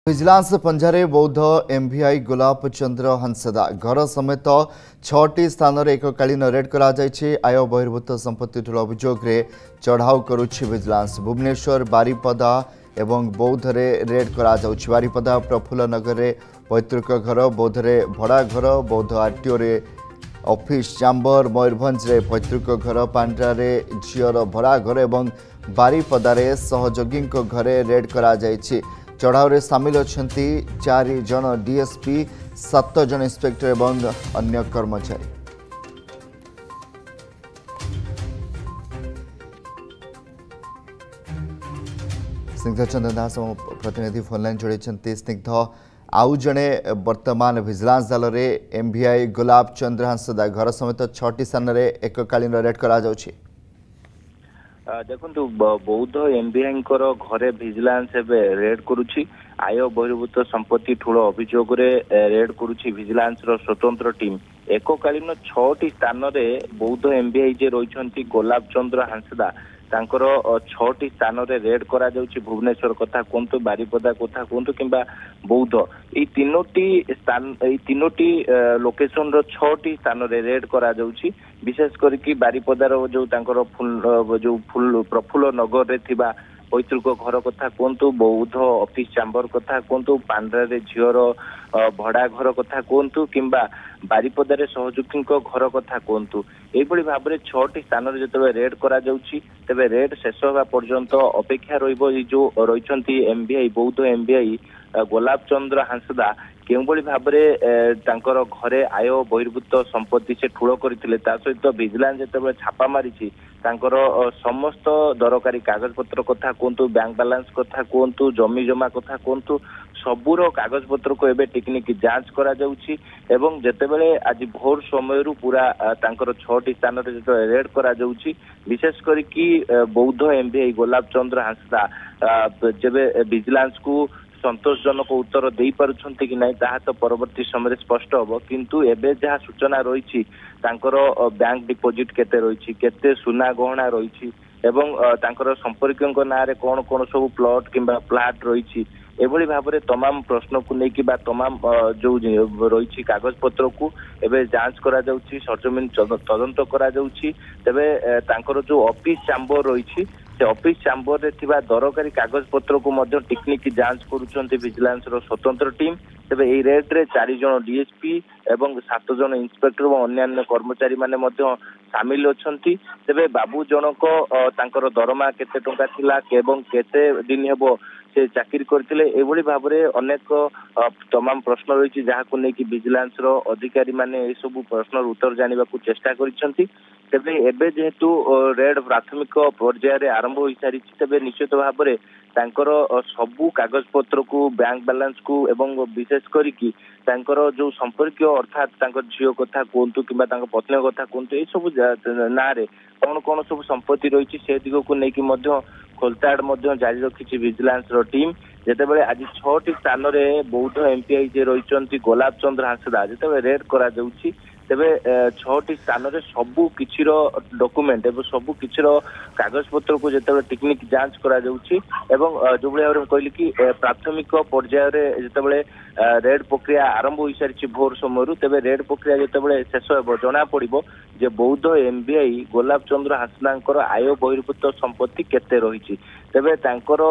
Vigilance पंजारे बौद्ध MVI गुलाब चंद्र हंसदा घर समेत 6टी स्थान में एककालीन रेड कर आय बहिर्भूत संपत्ति ठूल अभियोग चढ़ाऊ करुछि विजिलेंस भुवनेश्वर बारिपदा एवं बौद्ध रे रेड कर बारिपदा प्रफुल्ल नगर रे पैतृक घर बौद्ध रे भड़ा घर बौद्ध आरटीओ रे ऑफिस चैम्बर मयूरभंज रे पैतृक घर पांड्रा रे झीर भड़ा घर एवं बारिपदा रे सहयोगी घरे रेड कर चढ़ाऊ सामिल अच्छा 4 जन डीएसपी 7 जन इंस्पेक्टर एवं अन्य कर्मचारी। स्निग्ध चंद्र दास प्रतिनिधि फोनलाइन जोड़ी स्निग्ध आउ जड़े वर्तमान विजिलेंस दल रे एमवीआई गुलाब चंद्र हंसदा घर समेत 6टी स्थान में एककालीन रेड करा देखु बौद्ध एमवीआई घरे विजिलेंस रेड करुछि आय बहिर्भूत संपत्ति ठूल अभियोग रेड करुछि विजिलेंस स्वतंत्र टीम एककालीन 6टी स्थान में बौद्ध एमवीआई जे रही गोलाब चंद्र हांसदा तांकर 6टी स्थान में रेड करा जाउछि भुवनेश्वर कथा कहतु बारिपदा कथा कहतु किंबा बौद्ध ये तीनोटी लोकेशन 6टी स्थान में रेड करा जाउछि विशेष करके बारिपदार जो तांकर फुल प्रफुल्ल नगर रे थिबा पैतृक घर कथा कहतु बौद्ध ऑफिस चैम्बर कथा कहतु पांड्रा रे झीर भड़ा घर कथा कहतु किंबा बारिपदा रे सहयोगी घर कथा कहतु एभली भाव में 6टी स्थान में जो रेड करा जाउछि तेबे रेड शेष होगा पर्यंत अपेक्षा रहिबो जो रहिछंती एमवीआई बौद्ध एमवीआई गोलाब चंद्र हांसदा केउभली भाव में घरे आय बहिर्भूत संपत्ति से ठूल करथिले ता सहित विजिलेंस जेतेबेले छापा मारिछि तांकर समस्त दरकारी कागज पत्र कथा कहतु बैंक बैलेंस कथा कहतु जमी जमा कथा कहतु सबूर कागज पत्र को एबे टेक्निक जांच करा जाउछि एवं जेतेबेले आज भोर समय पूरा तांकर 6टी स्थान रे जो रेड करा जाउछि विशेष करके बौद्ध एमवीआई गोलाब चंद्र हांसदा जेबे विजिलेंस को संतोषजनक उत्तर दे पारुछंती कि नहीं ताहा तो परवर्ती समय स्पष्ट होबो किंतु एबे जहा सूचना रही बैंक डिपोजिट केते रही केते सुना गहना रही एवं तांकर संपर्कियों ना रे कौन कौन सब प्लॉट किंबा फ्लैट रही एभली भाव में तमाम प्रश्न को लेकिन तमाम जो रही कागज पत्र को एबे जांच करा जाउछि सरजमीन तदंत करा जाउछि तेबे तांकर जो ऑफिस चैम्बर रही से ऑफिस चैम्बर रे थिबा दरकारी कागज पत्र को मध्य टेक्निक जांच करुछंती विजिलेंस स्वतंत्र टीम तेबे ए रेड रे 4 जन डीएसपी एवं 7 जन इंस्पेक्टर और अन्य कर्मचारी माने मध्य सामिल अछंती तेबे बाबू जनक तांकर दरमा केते टंका थिला एवं केते दिन हेबो से चाकरी करथिले एभली भाव में अनेक तमाम प्रश्न रही जहाँ को लेकिन विजिलेंस अधिकारी माने ए सब प्रश्न उत्तर जानिबा को चेष्टा करिसंती तेबे एबे जेहेतु रेड प्राथमिक पर्यायर आरंभ हो सारी तेबे निश्चित भाव में तांकर सबू कागज पत्र को बैंक बैलेंस को एवं विशेष करिकी तांकर जो संपर्क अर्थात तांकर झील कथा कहतु कि पत्नी कथा कहतु ये सब ना रे कौन कौन सब संपत्ति रही से दिग को लेकिन खोलताड़ जारी रखी विजिलेंस टीम जेतेबेले आज 6टी स्थान में बौद्ध एमवीआई जे रही गोलाब चंद्र हांसदा जेतेबेले रेड करा जाउछि तेबे 6टी स्थान में सबू किछिर डॉक्यूमेंट एवं सबू किछिर कागज पत्र को जेतेबेले टेक्निक जांच करा जाउछि एवं जो भाव कहली कि प्राथमिक पर्यायर जेतेबेले रेड प्रक्रिया आरंभ हो सारी भोर समय तेबे रेड प्रक्रिया जेतेबेले शेष होबो जना पड़िबो जे बौद्ध एमवीआई गोलाब चंद्र हांसदांकर आय बहिर्भूत संपत्ति केते रही तेबे तांकर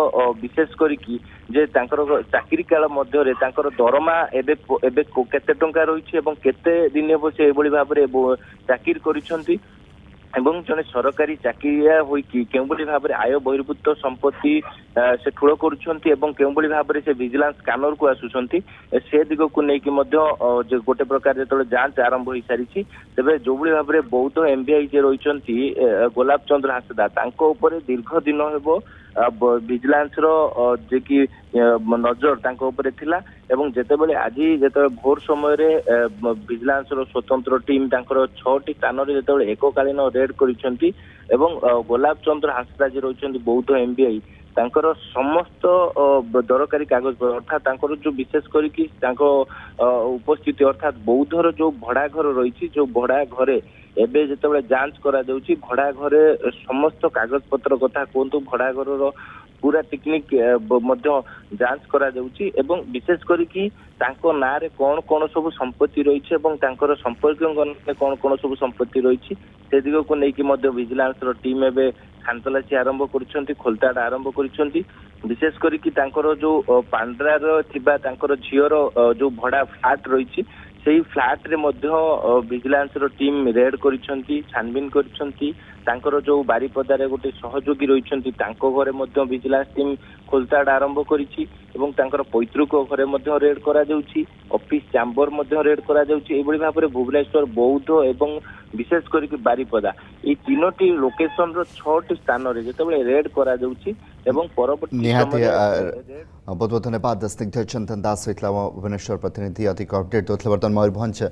विशेष करिकी जे तांकर चाकरी काल मध्य तांकर दरमा एबे एबे केते टंका रही एवं केते दिन हेबो से एभली भाव में चाकरी करिसंती एवं जने सरकारी चाकरिया होइकी केउभली भाव में आय बहिर्भूत संपत्ति से ठूल करुछंती एवं केउभली भाव में से विजिलेंस स्कैनर को आसुछंती से दिग को लेकिन मध्य गोटे प्रकार जेतले जांच आरंभ हो सारी तेबे जोभली भाव में बौद्ध एमवीआई जे रहिछंती गोलाब चंद्र हांसदा तांको ऊपर दीर्घ दिन हेबो विजिलेंस जे कि नजर तांको ऊपर थिला एवं जेतेबेले आज जेते भोर समय विजिलेंस स्वतंत्र टीम तांकर 6टी स्थान में जेतेबेले एककालीन रेड करिसंती एवं गोलाब चंद्र हांसदा जे रहिछंती बौद्ध एमवीआई तांकर समस्त दरकारी कागज अर्थात तांकर जो विशेष करिकी तांको उपस्थिति अर्थात बौद्धर जो भड़ा घर रही जो भड़ा घरे एबे जेतेबेले जांच करा जाउची भड़ा घरे समस्त कागज पत्र कथा कहतु भड़ा घर पूरा टेक्निक जांच करा जाउची एवं विशेष करिकी तांको नारे कौन कौन सब संपत्ति रही संपर्क कौन कौन सब संपत्ति रही से दिग को लेकिन विजिलेंस टीम एवं खानतलासी आरंभ कर खोलताड़ आरंभ कर विशेष करिकी जो पांड्रार थिबा तांकर झीवर जो भड़ा फ्लाट रही से फ्लाट रे विजिलेंस टीम रेड करिसेंती छानबीन करिसेंती तांकर जो बारिपदारे गोटे सहयोगी रही घरे विजिलेंस टीम खोलताड़ आरंभ करिछि एवं तांकर पैतृक घरे रेड करा जाउछि ऑफिस चैम्बर रेड करा जाउछि एबोली भाबरे भुवनेश्वर बौद्ध एवं विशेष करके बारिपदा ये तीनोटी लोकेशन रो 6टी स्थान रे जेतेबेले रेड करा जाउछि एवं परवर्ती बहुत बहुत धन्यवाद स्निग्ध चंदन दास होता भुवनेश्वर प्रतिनिधि अधिक अपडेट होते बर्तमान मयूरभंज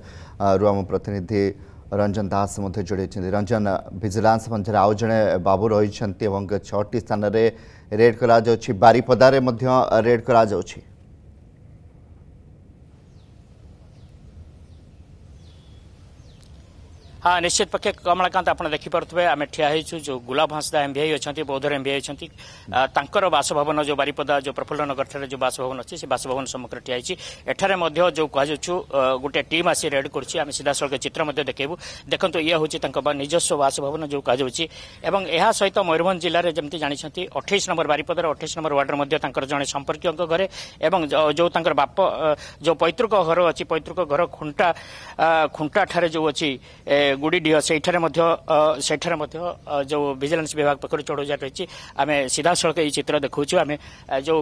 आम प्रतिनिधि रंजन दास जोड़ी रंजन विजिलेंस मंच आउ जड़े बाबू रही 6टी स्थान में रेड करा बारिपदारे रेड करा हाँ निश्चित पक्षे कमलाकांत आप देखिपे आम ठिया जो गुलाब हंसदा एमबीआई अच्छा बौद्धर एमबीआई अच्छा बासभवन जो बारिपदा जो प्रफुल्ल नगर जो बासभवन अच्छी से बासभवन सम्मुखें ठिया एठारे जो कह गोटे टीम आसी रेड कर सीधा सड़क चित्र देखू देखो ये हूँ निजस्व बासभवन जो कह सहित मयूरभंज जिले में जमी जानते 28 नंबर बारिपदार 28 नंबर वार्डर जड़े संपर्क घरे जो बाप जो पैतृक घर अच्छी पैतृक घर खुंटा ठारे जो अच्छी गुड़ीडीह से जो विजिलेंस विभाग पक्ष चढ़ौजार रही आम सीधा सड़क ये चित्र देखु आम जो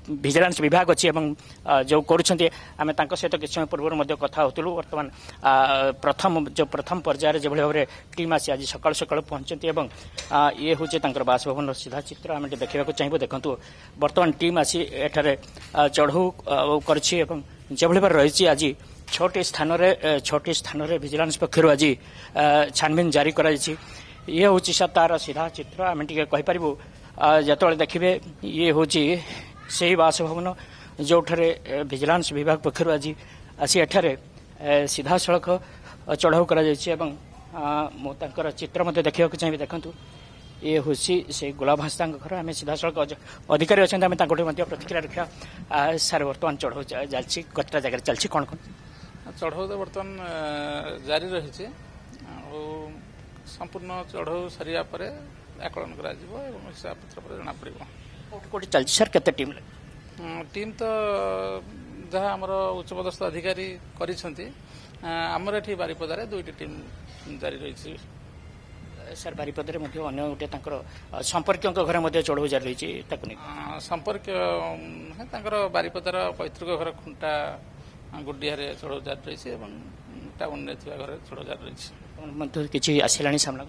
विजिलेंस विभाग अच्छी जो करें सहित किछ समय पूर्व कथा होलु बर्तमान प्रथम पर्यायर जो भाव में टीम आसी आज सकाल सकाल पहुंचती ये हूँ बासभवन सीधा चित्र आम देखा चाहिए देखु बर्तमान टीम आसी एठारे चढ़ऊ कर रही आज 6टी स्थान रे विजिलेंस पक्षर आज छानबीन जारी कराई ये हूँ तार सीधा चित्र आम टे कहीपर जो देखिए ये हूँ से ही बासभवन जो विजिलेंस विभाग पक्षर आज आसी एठारे सीधा सड़क चढ़ाऊ कर चित्र देखा चाहिए देखु ये हूँ से गुलाब हंसदा घर आम सीधा सड़क अधिकारी अच्छा आम प्रतिक्रिया रखा सार बर्तमान चढ़ाऊ जाती कतटा जगह चलती कौन कौन चढ़ाऊ तो बर्तमान जारी रही संपूर्ण चढ़ाऊ सरिया आकलन कर हिसाब पत्र जना पड़ो चलती सर केते टीम टीम तो जहाँ आमर उच्चपदस्थ अधिकारी करमर ये बारिपदारे 2टी टीम जारी रही सर बारिपदारे गोटे संपर्क घरे चढ़ाऊ जारी रही संपर्क बारिपदार पैतृक घर खुंटा गुडिया चढ़ाऊ जारी रही टाउन में घर चढ़ाऊ जारी रही किसी आसला सामना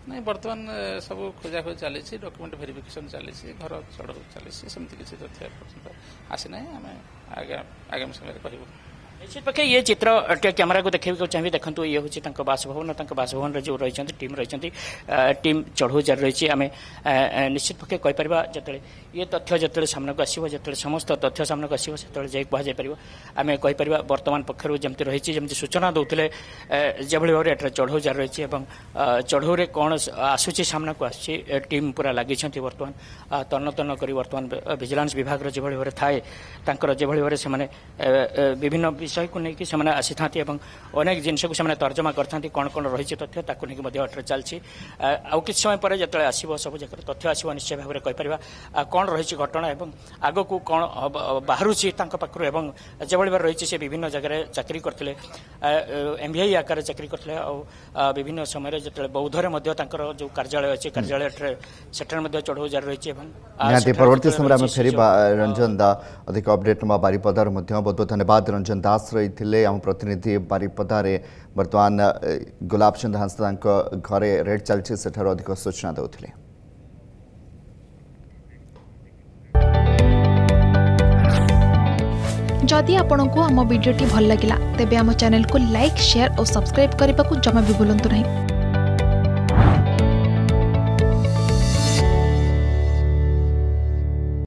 नहीं बर्तमान सब खोजाखोज चली डॉक्यूमेंट वेरिफिकेशन चली घर चढ़ाऊ चली सेमती किसी तथ्य आसी ना आम आगामी समय कहूँ निश्चित पक्षे ये चित्र कैमेरा को देखा चाहिए देखो ये हूँ बासभवन जो रही टीम रही टीम चढ़ाऊ जारी रही आम निश्चित पक्षे कहीपर जो ये तथ्य जो सामना को आसो जो समस्त तथ्य सामना को आसो से कहुपर आम कहीपर बर्तमान पक्षर जमी रही जमी सूचना दौले जो भाव में चढ़ाऊ जारी रही चढ़ाऊ कौन आसूची सामना को आसी टीम पूरा लगी बर्तमान तन्न तन्न कर बर्तमान विजिलेंस विभाग जो भाव में थाए जो भाव में विभिन्न विषय को लेकिन आसी था अनेक जिनस को तर्जमा करते कौन कौन रही तथ्य ताकू नहीं चलती आउ कि समय पर जो आसो सब जगह तथ्य आसो निश्चय भाव में कहीपर कौन रही घटना और आग को कौन बाहर पाखु एवं जो भाव रही से विभिन्न जगह चाकरी करते एमबीआई आकार चाकरी करते विभिन्न समय जो बौद्धर जो कार्यालय अच्छे कार्यालय से चढ़ाऊ जारी रही परवर्ती समय फेर रंजन दा अधिक अपडेट बारिपदार बहुत बहुत धन्यवाद रंजन दास रही आम प्रतिनिधि बारिपदारे बर्तमान गुलाब चंद हंसदा घरे रेड चलती से अधिक सूचना देते जदि आपंक आम भिडी भल लगा तेब आम चैनल को लाइक शेयर और सब्सक्राइब करने को जमा भी भूलु नहीं।